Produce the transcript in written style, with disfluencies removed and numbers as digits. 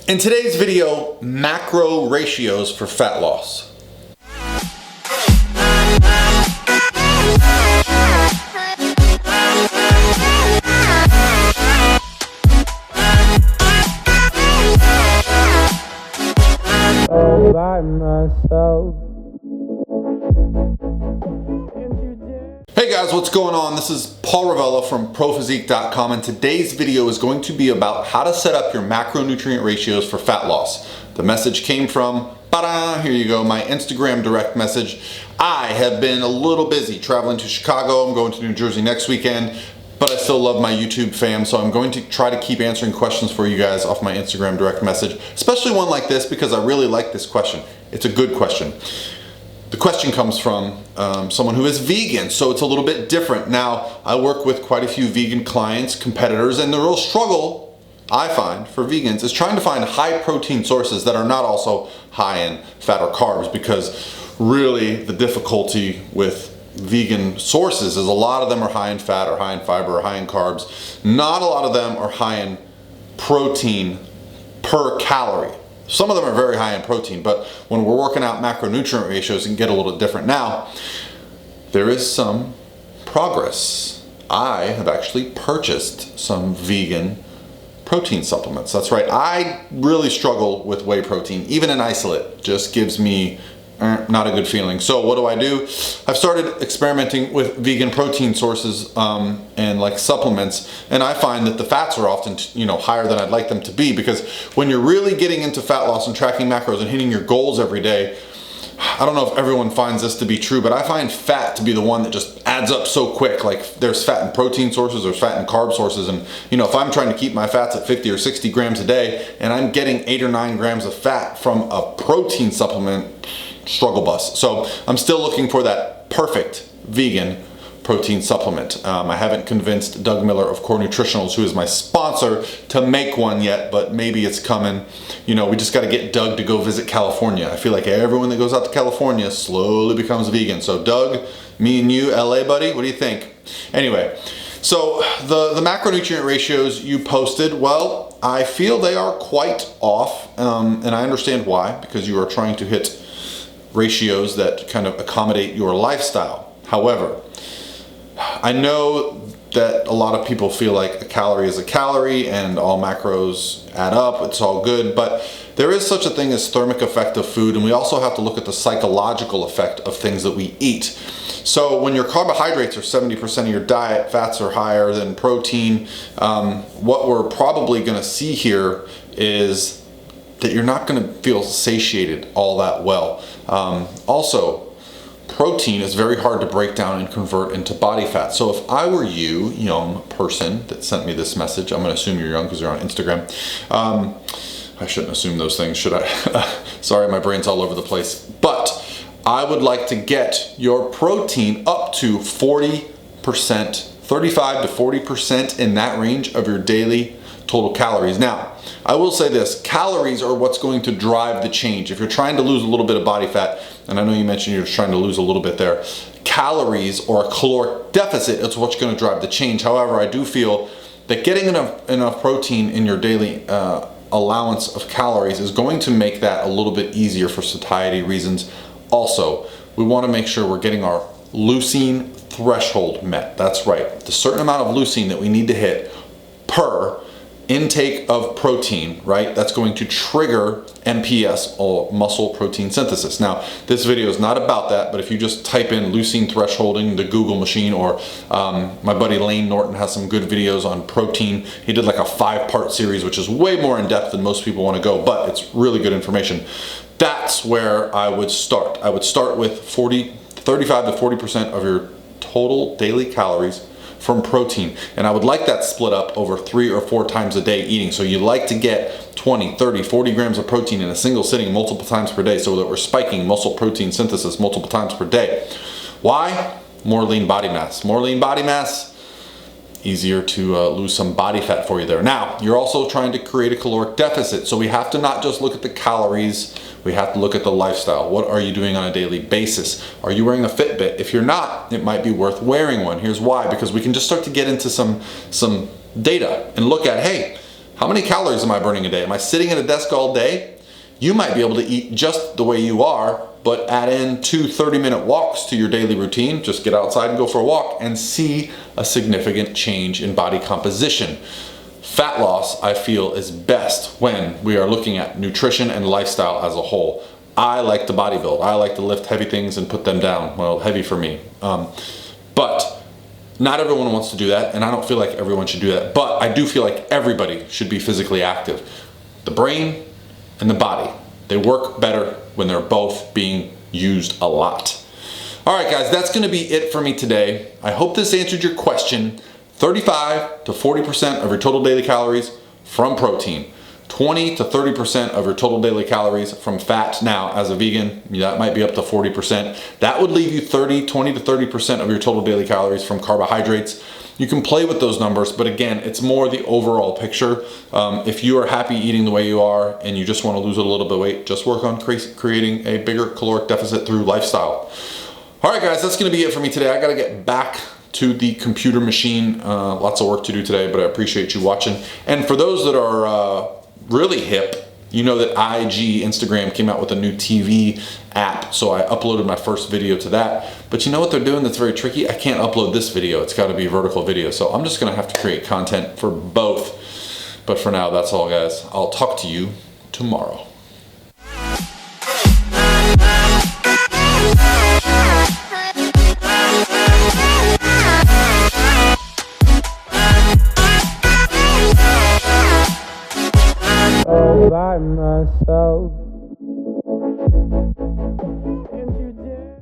In today's video, macro ratios for fat loss. All by myself. Hey guys, what's going on? This is Paul Ravella from ProPhysique.com, and today's video is going to be about how to set up your macronutrient ratios for fat loss. The message came from, here you go, my Instagram direct message. I have been a little busy traveling to Chicago. I'm going to New Jersey next weekend, but I still love my YouTube fam, so I'm going to try to keep answering questions for you guys off my Instagram direct message, especially one like this because I really like this question. It's a good question. The question comes from someone who is vegan, so it's a little bit different. Now, I work with quite a few vegan clients, competitors, and the real struggle I find for vegans is trying to find high protein sources that are not also high in fat or carbs, because really the difficulty with vegan sources is a lot of them are high in fat or high in fiber or high in carbs. Not a lot of them are high in protein per calorie. Some of them are very high in protein, but when we're working out macronutrient ratios, it can get a little different. Now, there is some progress. I have actually purchased some vegan protein supplements. That's right. I really struggle with whey protein. Even in isolate, just gives me not a good feeling. So what do? I've started experimenting with vegan protein sources and like supplements, and I find that the fats are often higher than I'd like them to be, because when you're really getting into fat loss and tracking macros and hitting your goals every day, I don't know if everyone finds this to be true, but I find fat to be the one that just adds up so quick. Like there's fat in protein sources, there's fat in carb sources, and if I'm trying to keep my fats at 50 or 60 grams a day and I'm getting 8 or 9 grams of fat from a protein supplement, struggle bus. So I'm still looking for that perfect vegan protein supplement. I haven't convinced Doug Miller of Core Nutritionals, who is my sponsor, to make one yet, but maybe it's coming. We just got to get Doug to go visit California. I feel like everyone that goes out to California slowly becomes vegan. So Doug, me and you, LA buddy, what do you think? Anyway, so the macronutrient ratios you posted, well, I feel they are quite off, and I understand why, because you are trying to hit ratios that kind of accommodate your lifestyle. However, I know that a lot of people feel like a calorie is a calorie and all macros add up, it's all good, but there is such a thing as thermic effect of food, and we also have to look at the psychological effect of things that we eat. So when your carbohydrates are 70% of your diet, fats are higher than protein, what we're probably going to see here is that you're not going to feel satiated all that well. Also, protein is very hard to break down and convert into body fat. So if I were you, young person that sent me this message, I'm going to assume you're young because you're on Instagram. I shouldn't assume those things, should I? Sorry, my brain's all over the place. But I would like to get your protein up to 40%, 35 to 40% in that range of your daily total calories. Now, I will say this, calories are what's going to drive the change. If you're trying to lose a little bit of body fat, and I know you mentioned you're trying to lose a little bit there, calories or a caloric deficit is what's going to drive the change. However, I do feel that getting enough protein in your daily allowance of calories is going to make that a little bit easier for satiety reasons. Also, we want to make sure we're getting our leucine threshold met. That's right, the certain amount of leucine that we need to hit per intake of protein, right? That's going to trigger MPS, or muscle protein synthesis. Now, this video is not about that, but if you just type in leucine thresholding, the Google machine, or my buddy Lane Norton has some good videos on protein. He did like a 5-part series, which is way more in depth than most people want to go, but it's really good information. That's where I would start. I would start with 35 to 40% of your total daily calories from protein, and I would like that split up over 3 or 4 times a day eating. So you like to get 20, 30, 40 grams of protein in a single sitting multiple times per day, so that we're spiking muscle protein synthesis multiple times per day. Why? More lean body mass. More lean body mass, easier to lose some body fat for you there. Now, you're also trying to create a caloric deficit, so we have to not just look at the calories, we have to look at the lifestyle. What are you doing on a daily basis? Are you wearing a Fitbit? If you're not, it might be worth wearing one. Here's why, because we can just start to get into some data and look at, hey, How many calories am I burning a day? Am I sitting at a desk all day? You might be able to eat just the way you are, but add in 2 30-minute walks to your daily routine. Just get outside and go for a walk and see a significant change in body composition. Fat loss, I feel, is best when we are looking at nutrition and lifestyle as a whole. I like to bodybuild. I like to lift heavy things and put them down. Well, heavy for me. But not everyone wants to do that, and I don't feel like everyone should do that. But I do feel like everybody should be physically active. The brain and the body, they work better when they're both being used a lot. All right, guys, that's gonna be it for me today. I hope this answered your question. 35 to 40% of your total daily calories from protein. 20 to 30% of your total daily calories from fat. Now, as a vegan, that might be up to 40%. That would leave you 20 to 30% of your total daily calories from carbohydrates. You can play with those numbers, but again, it's more the overall picture. If you are happy eating the way you are and you just want to lose a little bit of weight, just work on creating a bigger caloric deficit through lifestyle. All right, guys, that's going to be it for me today. I got to get back to the computer machine. Lots of work to do today, but I appreciate you watching. And for those that are really hip, you know that Instagram came out with a new TV app, so I uploaded my first video to that. But you know what they're doing that's very tricky? I can't upload this video. It's got to be vertical video, so I'm just going to have to create content for both. But for now, that's all, guys. I'll talk to you tomorrow.